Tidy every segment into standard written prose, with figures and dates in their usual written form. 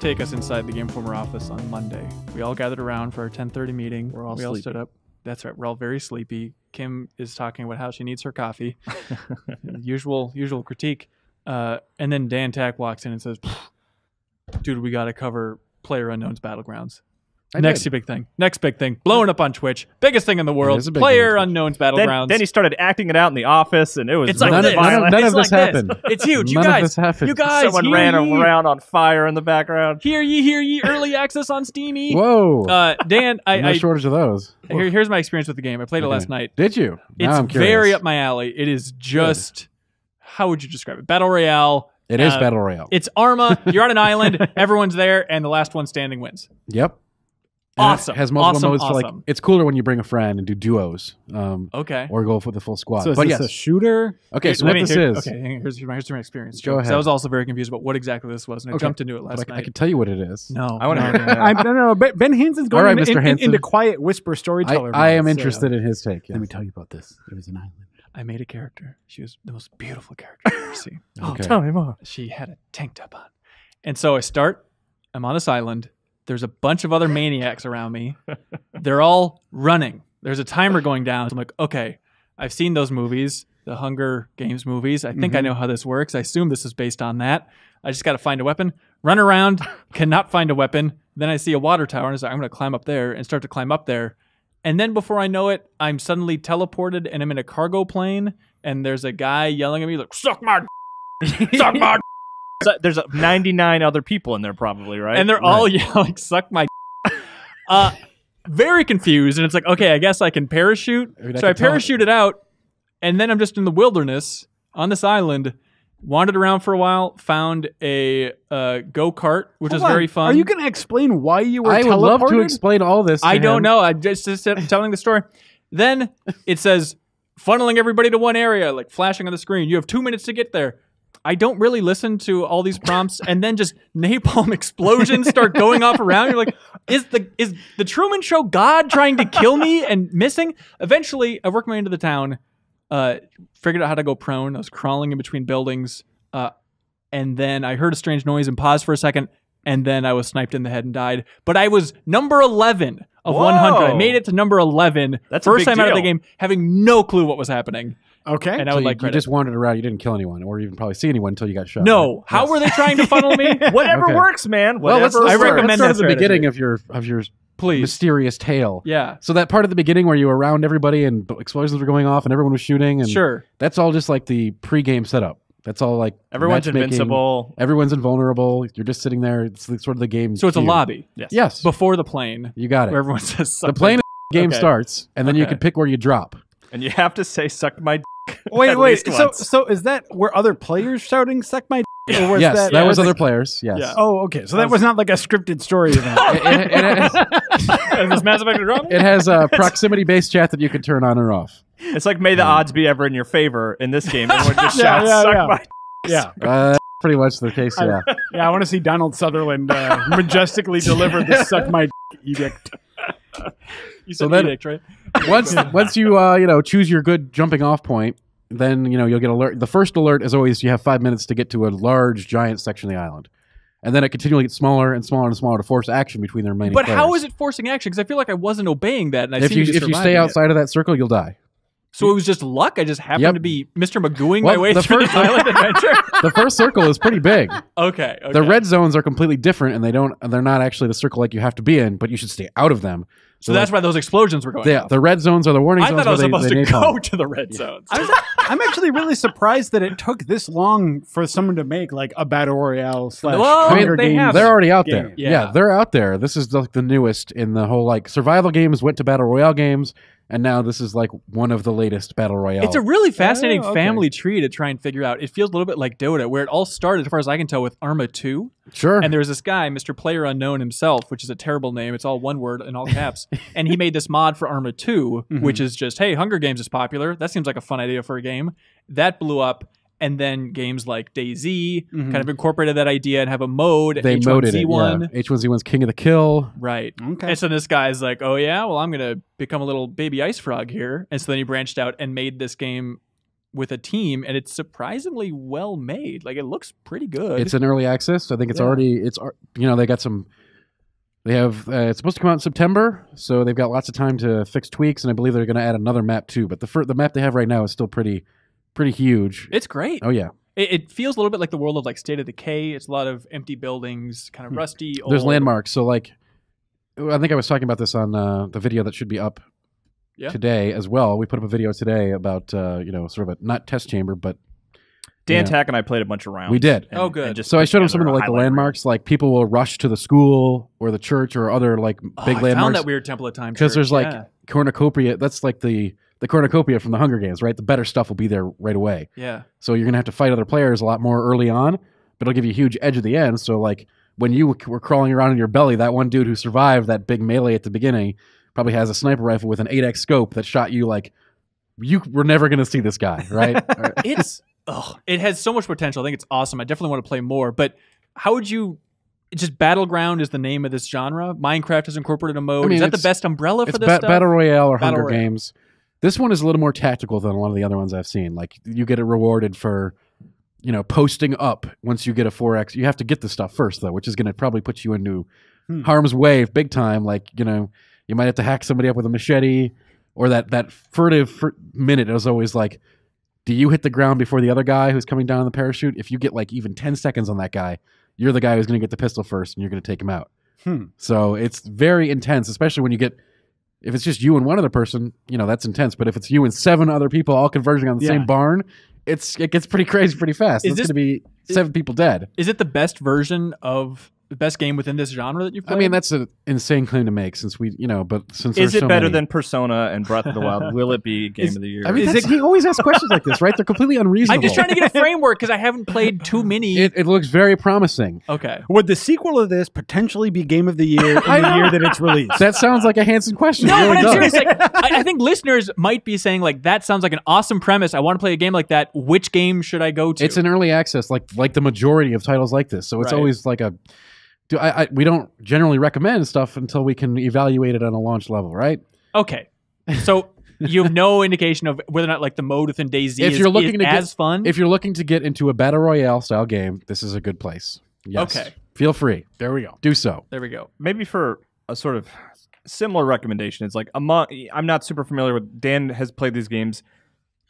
take us inside the Game Informer office on Monday. We all gathered around for our 10:30 meeting. We all stood up. That's right. We're all very sleepy. Kim is talking about how she needs her coffee. usual critique. And then Dan Tack walks in and says, dude, we got to cover PlayerUnknown's Battlegrounds. Next big thing. Blowing up on Twitch. Biggest thing in the world. PlayerUnknown's Battlegrounds. Then he started acting it out in the office, and it was like really violent. None of this happened. It's huge. None of this happened. You guys. Someone ran around on fire in the background. Hear ye, early access on Steamy. Whoa. Dan, no shortage of those. Here's my experience with the game. I played it last night. Did you? Now It's very up my alley. It is just, how would you describe it? Battle Royale. It is Battle Royale. It's Arma. You're on an island. Everyone's there, and the last one standing wins. Yep. Awesome. It has multiple modes for like. It's cooler when you bring a friend and do duos. Okay. Or go for the full squad. So is this a shooter? Okay, so what this is. Okay, here's my experience. Go ahead. I was also very confused about what exactly this was, and I jumped into it last night. I can tell you what it is. No. I want to hear that. No. Ben Hanson's going All right, Mr. Hanson. into quiet whisper storyteller. I am interested in his take. Let me tell you about this. There was an island. I made a character. She was the most beautiful character I've ever seen. Okay. Tell me more. She had a tank top on. And so I'm on this island. There's a bunch of other maniacs around me. They're all running. There's a timer going down. So I'm like, okay, I've seen those movies, the Hunger Games movies. I think I know how this works. I assume this is based on that. I just got to find a weapon, run around, cannot find a weapon. Then I see a water tower, and I say, I'm going to climb up there and start to climb up there. And then before I know it, I'm suddenly teleported, and I'm in a cargo plane, and there's a guy yelling at me, like, suck my suck my So there's 99 other people in there probably, right? and they're all yelling, suck my very confused. And it's like, okay, I guess I can parachute. So I parachuted out, and then I'm just in the wilderness on this island, wandered around for a while, found a go-kart, which is very fun. Are you going to explain why you were teleported? I would love to explain all this to I don't him. know. I'm just telling the story. Then it says, funneling everybody to one area, like flashing on the screen. You have 2 minutes to get there. I don't really listen to all these prompts, and then just napalm explosions start going off around. You're like, is the Truman Show God trying to kill me and missing? Eventually, I worked my way into the town, figured out how to go prone. I was crawling in between buildings, and then I heard a strange noise and paused for a second, and then I was sniped in the head and died. But I was number 11 of 100. I made it to number 11. That's first a big time out of deal. the game, having no clue what was happening. Okay. And I So would you, like you credit. just wandered around. You didn't kill anyone, or even probably see anyone until you got shot. No. right? How were they trying to funnel me? Whatever Okay. works, man. Well, let's Whatever start, recommend let's that start at the strategy. beginning of your Please. mysterious tale. Yeah. So that part of the beginning where you were around everybody and explosions were going off and everyone was shooting, and Sure. that's all just like the pre-game setup. That's all like Everyone's matchmaking. invincible. Everyone's invulnerable. You're just sitting there. It's sort of the game. So it's a cue. lobby Yes. before the plane You got where it. everyone says The plane game Okay. starts, and then you Okay. can pick where you drop. And you have to say, suck my Wait. at least once. So is that were other players shouting "suck my"? Or was Yes, that yeah, was it's other like- players. Yes. Yeah. Oh, okay. So that was not like a scripted story event. It Is this Mass Effect drama? has a proximity-based chat that you can turn on or off. It's like, may the odds be ever in your favor in this game. Everyone just Yeah, shouts, yeah, suck yeah. my Yeah. Pretty much the case. Yeah. Yeah, I want to see Donald Sutherland majestically deliver the "suck my" edict. You So said then- edict, right? Once you choose your good jumping off point, then you'll get alert. The first alert is always you have 5 minutes to get to a large giant section of the island, and then it continually gets smaller and smaller and smaller to force action between their remaining But players. how is it forcing action? Because I feel like I wasn't obeying that, and I If seem you to be if you stay surviving it. outside of that circle, you'll die. So it was just luck? I just happened Yep. to be Mr. Magooing Well, my way the through first- this island adventure? The first circle is pretty big. Okay. The red zones are completely different, and they're not actually the circle like you have to be in, but you should stay out of them. So that's why those explosions were going off. The red zones are the warning I zones. thought I was where supposed they to napalm. go to the red zones. I'm actually really surprised that it took this long for someone to make like a battle royale / Well, Hunger they Games. have. They're already out game. there. Yeah. Yeah, they're out there. This is like the newest in the whole like survival games went to battle royale games, and now this is like one of the latest battle royale. It's a really fascinating Oh, okay. family tree to try and figure out. It feels a little bit like Dota, where it all started, as far as I can tell, with Arma 2. sure. And there was this guy, Mr. PlayerUnknown himself, which is a terrible name. It's all one word in all caps. And he made this mod for Arma 2, which is just, hey, Hunger Games is popular. That seems like a fun idea for a game. That blew up. And then games like DayZ kind of incorporated that idea and have a mode. They moded it. H1Z1. Yeah. H1Z1's King of the Kill. Right. Okay. And so this guy's like, oh, yeah, well, I'm going to become a little baby ice frog here. And so then he branched out and made this game with a team, and it's surprisingly well made. Like, it looks pretty good. It's in early access. I think it's already. They got some. They have. It's supposed to come out in September, so they've got lots of time to fix tweaks, and I believe they're going to add another map too. But the map they have right now is still pretty huge. It's great. Oh yeah. It feels a little bit like the world of like State of Decay. It's a lot of empty buildings, kind of rusty. There's old. landmarks. So like, I think I was talking about this on the video that should be up today as well. We put up a video today about sort of a not test chamber, but Dan Tack and I played a bunch of rounds. We did. Oh, good. So I showed him some of the like the landmarks. Like people will rush to the school or the church or other like big landmarks. I found that weird Temple of Time because there's like cornucopia. That's like the cornucopia from the Hunger Games, right? The better stuff will be there right away. Yeah. So you're gonna have to fight other players a lot more early on, but it'll give you a huge edge at the end. So like when you were crawling around in your belly, that one dude who survived that big melee at the beginning probably has a sniper rifle with an 8x scope that shot you like you were never gonna see this guy, right? It has so much potential. I think it's awesome. I definitely want to play more. But how would you? Just Battleground is the name of this genre. Minecraft has incorporated a mode. Is that the best umbrella for this stuff? Battle Royale or Hunger Games. This one is a little more tactical than a lot of the other ones I've seen. Like you get it rewarded for, posting up once you get a 4x. You have to get the stuff first though, which is going to probably put you into harm's way big time. Like you might have to hack somebody up with a machete, or that furtive minute is always like, do you hit the ground before the other guy who's coming down on the parachute? If you get like even 10 seconds on that guy, you're the guy who's going to get the pistol first, and you're going to take him out. So it's very intense, especially when you get. If it's just you and one other person, that's intense. But if it's you and 7 other people all converging on the same barn, it gets pretty crazy pretty fast. It's going to be 7 people dead. Is it the best version of the best game within this genre that you've played? I mean, that's an insane claim to make since since is there's it so better many. than Persona and Breath of the Wild? Will it be Game of the Year? I mean, he always asks questions like this, right? They're completely unreasonable. I'm just trying to get a framework because I haven't played too many. It looks very promising. Okay. Would the sequel of this potentially be Game of the Year in the year that it's released? That sounds like a Hanson question. No, It really but I'm does. serious. Like, I think listeners might be saying, like, that sounds like an awesome premise. I want to play a game like that. Which game should I go to? It's an early access, like the majority of titles like this. So it's always like a. We don't generally recommend stuff until we can evaluate it on a launch level, right? Okay. So you have no indication of whether or not like the mode within DayZ is fun? If you're looking to get into a Battle Royale style game, this is a good place. Yes. Okay. Feel free. There we go. Do so. There we go. Maybe for a sort of similar recommendation, it's like I'm not super familiar with. Dan has played these games.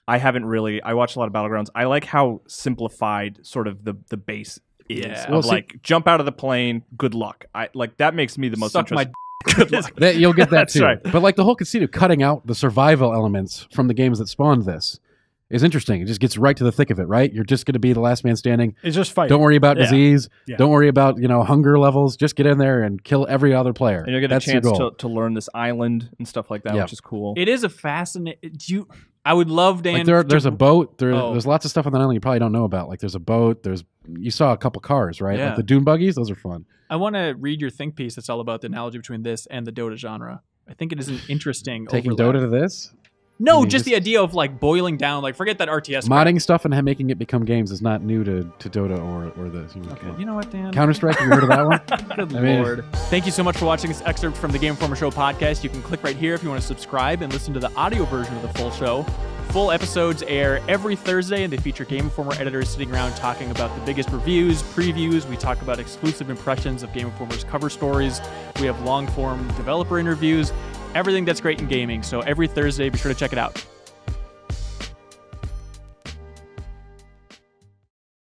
I haven't really. I watched a lot of Battlegrounds. I like how simplified sort of the base is. Yeah. Of like jump out of the plane. Good luck. That makes me the most Suck interested. Good luck. You'll get that too. Right. But like the whole conceit of cutting out the survival elements from the games that spawned this is interesting. It just gets right to the thick of it, right? You're just going to be the last man standing. It's just fight. Don't worry about disease. Yeah. Don't worry about hunger levels. Just get in there and kill every other player. And you'll get That's a your chance goal. to learn this island and stuff like that, which is cool. It is a fascinating. I would love Dan. Like there's a boat. There's lots of stuff on that island you probably don't know about. Like there's a boat. You saw a couple cars, right? Yeah. Like the dune buggies. Those are fun. I want to read your think piece that's all about the analogy between this and the Dota genre. I think it is an interesting Taking overlap. Dota to this. No, mean, just the idea of like boiling down, like forget that RTS. Modding stuff and making it become games is not new to Dota or the. Okay, you know what, Dan? Counter-Strike. You heard of that one? Good Lord. Thank you so much for watching this excerpt from the Game Informer Show podcast. You can click right here if you want to subscribe and listen to the audio version of the full show. Full episodes air every Thursday, and they feature Game Informer editors sitting around talking about the biggest reviews, previews. We talk about exclusive impressions of Game Informer's cover stories. We have long-form developer interviews, everything that's great in gaming. So every Thursday, be sure to check it out.